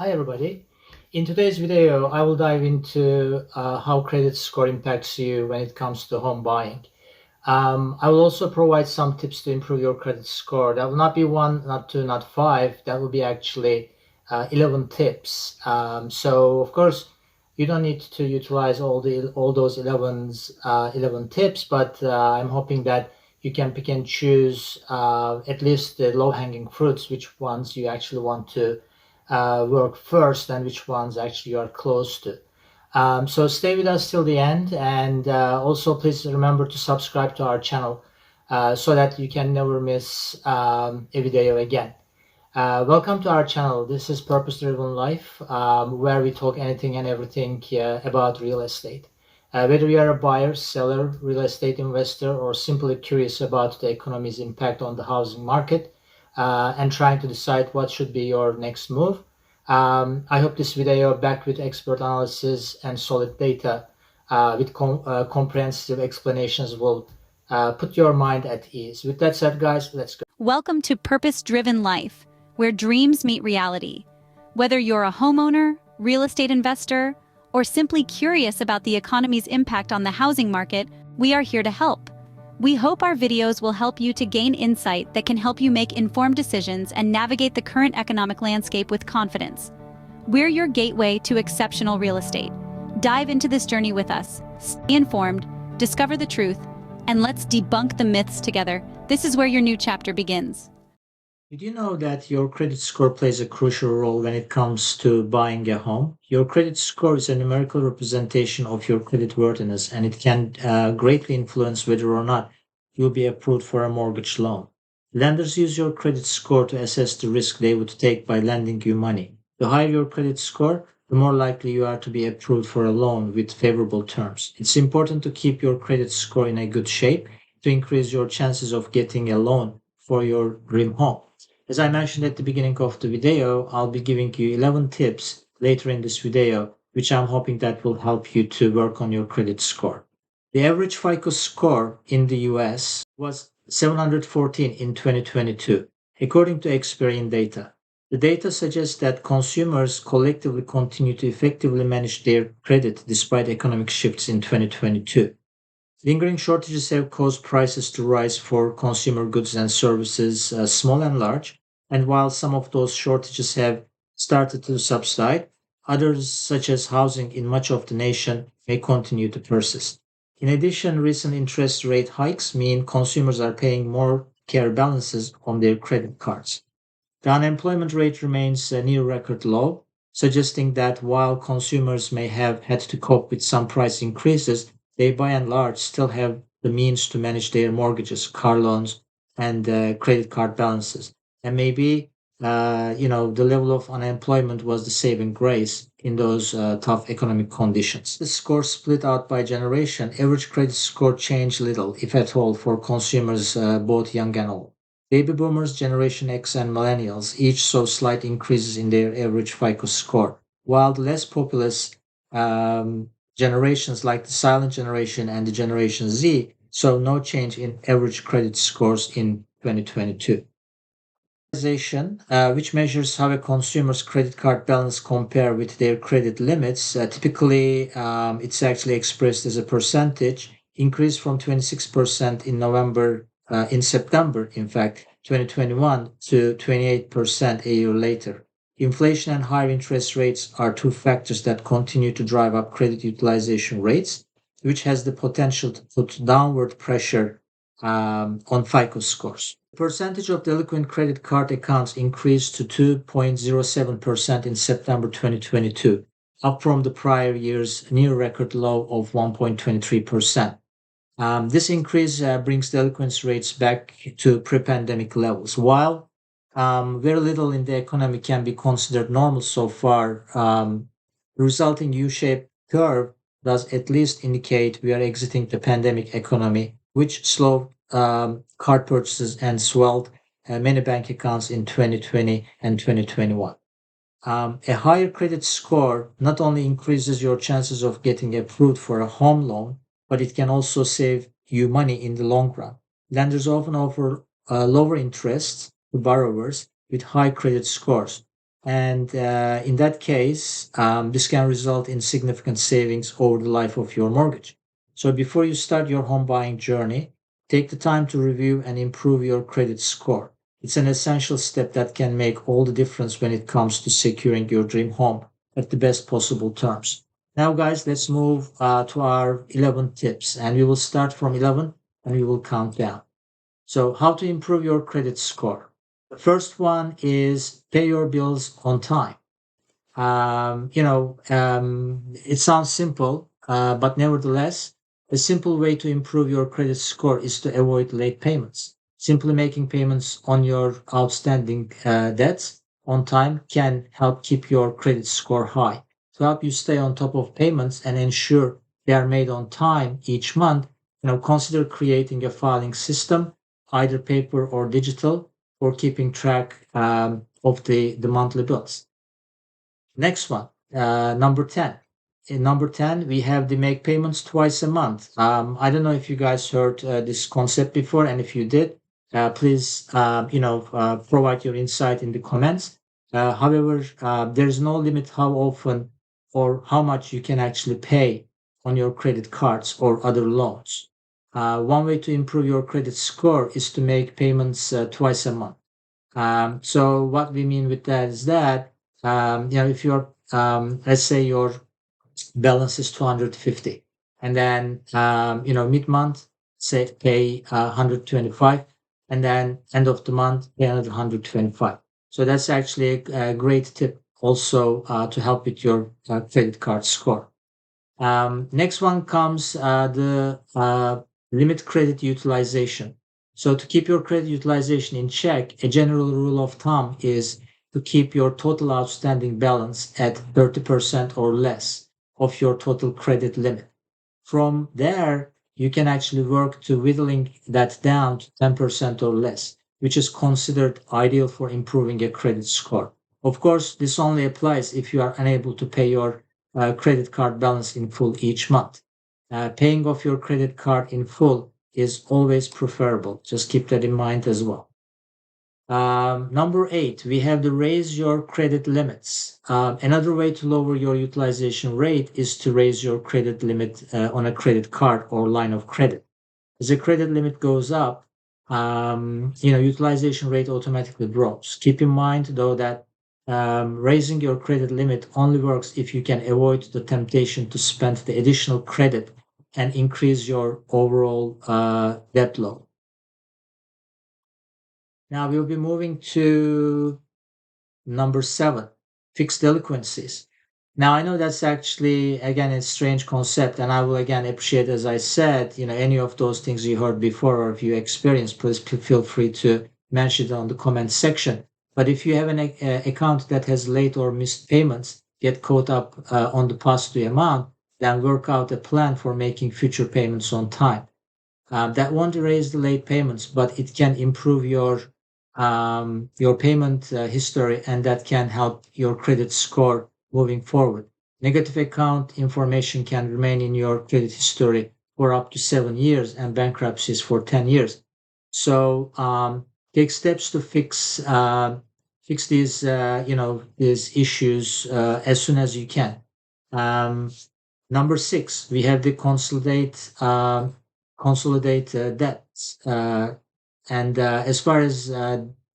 Hi everybody. In today's video, I will dive into how credit score impacts you when it comes to home buying. I will also provide some tips to improve your credit score. That will not be one, not two, not five. That will be actually 11 tips. So of course, you don't need to utilize all those 11 tips, but I'm hoping that you can pick and choose at least the low-hanging fruits, which ones you actually want to work first and which ones actually you are close to. So stay with us till the end, and also please remember to subscribe to our channel so that you can never miss a video again. Welcome to our channel. This is Purpose Driven Life, where we talk anything and everything about real estate. Whether you are a buyer, seller, real estate investor, or simply curious about the economy's impact on the housing market and trying to decide what should be your next move, I hope this video, backed with expert analysis and solid data with comprehensive explanations, will put your mind at ease. With that said, guys, let's go. Welcome to Purpose Driven Life, where dreams meet reality. Whether you're a homeowner, real estate investor, or simply curious about the economy's impact on the housing market, we are here to help. We hope our videos will help you to gain insight that can help you make informed decisions and navigate the current economic landscape with confidence. We're your gateway to exceptional real estate. Dive into this journey with us, stay informed, discover the truth, and let's debunk the myths together. This is where your new chapter begins. Did you know that your credit score plays a crucial role when it comes to buying a home? Your credit score is a numerical representation of your credit worthiness, and it can greatly influence whether or not you'll be approved for a mortgage loan. Lenders use your credit score to assess the risk they would take by lending you money. The higher your credit score, the more likely you are to be approved for a loan with favorable terms. It's important to keep your credit score in a good shape to increase your chances of getting a loan for your dream home. As I mentioned at the beginning of the video, I'll be giving you 11 tips later in this video, which I'm hoping that will help you to work on your credit score. The average FICO score in the US was 714 in 2022, according to Experian data. The data suggests that consumers collectively continue to effectively manage their credit despite economic shifts in 2022. Lingering shortages have caused prices to rise for consumer goods and services, small and large. And while some of those shortages have started to subside, others, such as housing in much of the nation, may continue to persist. In addition, recent interest rate hikes mean consumers are paying more care balances on their credit cards. The unemployment rate remains near record low, suggesting that while consumers may have had to cope with some price increases, they by and large still have the means to manage their mortgages, car loans, and credit card balances. And maybe, the level of unemployment was the saving grace in those tough economic conditions. The score split out by generation, average credit score changed little, if at all, for consumers both young and old. Baby boomers, Generation X, and millennials each saw slight increases in their average FICO score, while the less populous generations like the silent generation and the Generation Z saw no change in average credit scores in 2022. Which measures how a consumer's credit card balance compare with their credit limits. Typically, it's actually expressed as a percentage, increased from 26% in September, in fact, 2021 to 28% a year later. Inflation and higher interest rates are two factors that continue to drive up credit utilization rates, which has the potential to put downward pressure on FICO scores. The percentage of delinquent credit card accounts increased to 2.07% in September 2022, up from the prior year's near record low of 1.23%. This increase brings delinquency rates back to pre-pandemic levels. While very little in the economy can be considered normal so far, the resulting U-shaped curve does at least indicate we are exiting the pandemic economy, which slowed card purchases and swelled many bank accounts in 2020 and 2021. A higher credit score not only increases your chances of getting approved for a home loan, but it can also save you money in the long run. Lenders often offer lower interests to borrowers with high credit scores, And in that case, this can result in significant savings over the life of your mortgage. So before you start your home buying journey, take the time to review and improve your credit score. It's an essential step that can make all the difference when it comes to securing your dream home at the best possible terms. Now, guys, let's move to our 11 tips, and we will start from 11 and we will count down. So, how to improve your credit score? The first one is pay your bills on time. It sounds simple, but nevertheless, a simple way to improve your credit score is to avoid late payments. Simply making payments on your outstanding debts on time can help keep your credit score high. To help you stay on top of payments and ensure they are made on time each month, consider creating a filing system, either paper or digital, for keeping track of the monthly bills. Next one, number 10. In number 10, we have the make payments twice a month. I don't know if you guys heard this concept before, and if you did, please, provide your insight in the comments. However, there's no limit how often or how much you can actually pay on your credit cards or other loans. One way to improve your credit score is to make payments twice a month. So what we mean with that is that if you're let's say your balance is 250, and then mid month say pay 125, and then end of the month pay another 125. So that's actually a great tip also to help with your credit card score. Next one comes the limit credit utilization. So to keep your credit utilization in check, a general rule of thumb is to keep your total outstanding balance at 30% or less of your total credit limit. From there, you can actually work to whittling that down to 10% or less, which is considered ideal for improving a credit score. Of course, this only applies if you are unable to pay your credit card balance in full each month. Paying off your credit card in full is always preferable. Just keep that in mind as well. Number 8, we have the raise your credit limits. Another way to lower your utilization rate is to raise your credit limit on a credit card or line of credit. As the credit limit goes up, utilization rate automatically drops. Keep in mind though that raising your credit limit only works if you can avoid the temptation to spend the additional credit and increase your overall debt load. Now we'll be moving to number 7, fixed delinquencies. Now I know that's actually again a strange concept, and I will again appreciate, as I said, any of those things you heard before or if you experienced, please feel free to mention it on the comment section. But if you have an account that has late or missed payments, get caught up on the past due amount, then work out a plan for making future payments on time. That won't erase the late payments, but it can improve your payment history, and that can help your credit score moving forward. Negative account information can remain in your credit history for up to 7 years, and bankruptcies for 10 years. So take steps to fix these these issues as soon as you can. Number 6, we have the consolidate debts. And as far as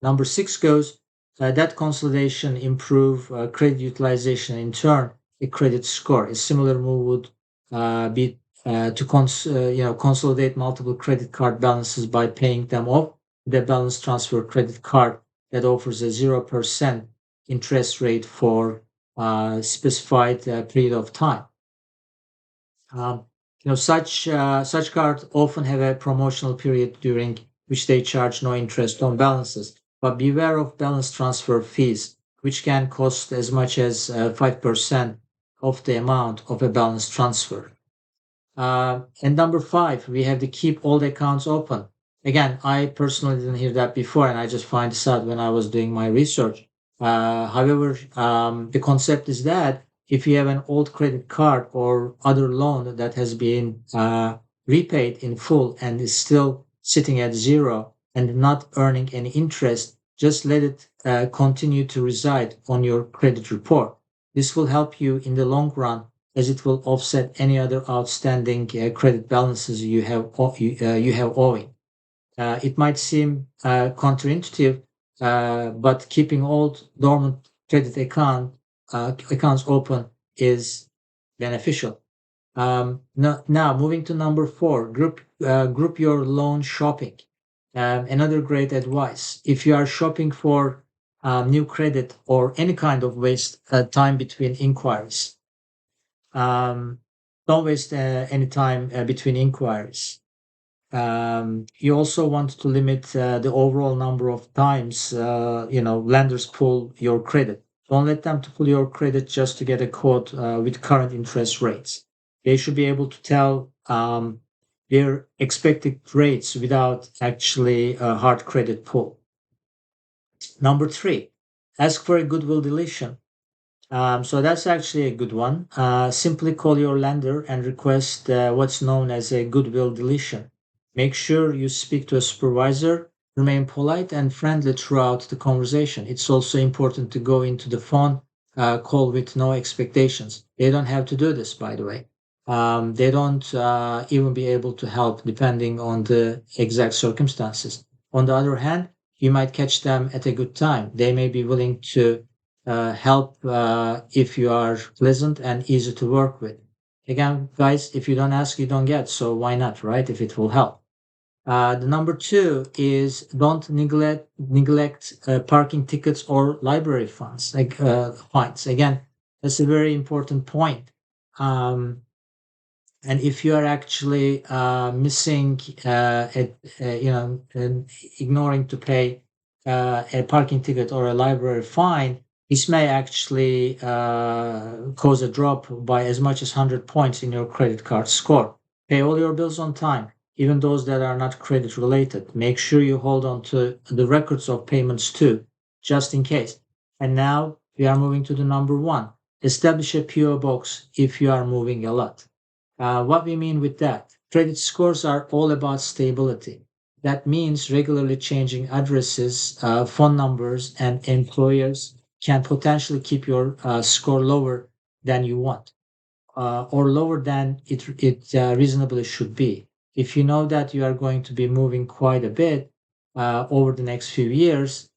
number 6 goes, that consolidation improve credit utilization. In turn, a credit score. A similar move would be to consolidate multiple credit card balances by paying them off with a balance transfer credit card that offers a 0% interest rate for a specified period of time. Such cards often have a promotional period during which they charge no interest on balances. But beware of balance transfer fees, which can cost as much as 5% of the amount of a balance transfer. And number 5, we have to keep all the accounts open. Again, I personally didn't hear that before, and I just find this out when I was doing my research. However, the concept is that if you have an old credit card or other loan that has been repaid in full and is still sitting at zero and not earning any interest, just let it continue to reside on your credit report. This will help you in the long run as it will offset any other outstanding credit balances you have owing. It might seem counterintuitive, but keeping old dormant credit accounts open is beneficial. Now, moving to number 4, group your loan shopping. Another great advice: if you are shopping for new credit or any kind of waste time between inquiries, um, don't waste any time between inquiries. You also want to limit the overall number of times lenders pull your credit. Don't let them to pull your credit just to get a quote with current interest rates. They should be able to tell their expected rates without actually a hard credit pull. Number 3, ask for a goodwill deletion. So that's actually a good one. Simply call your lender and request what's known as a goodwill deletion. Make sure you speak to a supervisor, remain polite and friendly throughout the conversation. It's also important to go into the phone call with no expectations. They don't have to do this, by the way. They don't even be able to help depending on the exact circumstances. On the other hand, you might catch them at a good time. They may be willing to help if you are pleasant and easy to work with. Again, guys, if you don't ask, you don't get. So why not, right? If it will help. The number 2 is don't neglect parking tickets or library funds, like fines. Again, that's a very important point. And if you are actually missing, and ignoring to pay a parking ticket or a library fine, this may actually cause a drop by as much as 100 points in your credit card score. Pay all your bills on time, even those that are not credit related. Make sure you hold on to the records of payments too, just in case. And now we are moving to the number 1. Establish a PO box if you are moving a lot. What we mean with that, credit scores are all about stability. That means regularly changing addresses, phone numbers, and employers can potentially keep your score lower than you want, or lower than it reasonably should be. If you know that you are going to be moving quite a bit over the next few years,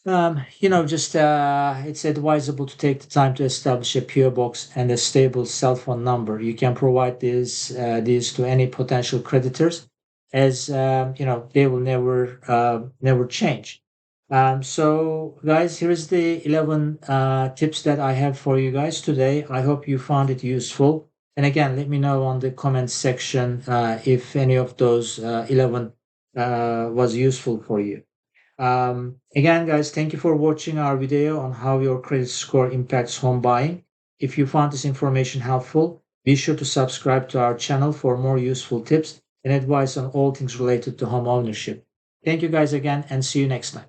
just it's advisable to take the time to establish a PO box and a stable cell phone number. You can provide these to any potential creditors, as they will never change. So, guys, here is the 11 tips that I have for you guys today. I hope you found it useful. And again, let me know on the comment section if any of those 11 was useful for you. Again, guys, thank you for watching our video on how your credit score impacts home buying. If you found this information helpful, be sure to subscribe to our channel for more useful tips and advice on all things related to home ownership. Thank you guys again and see you next time.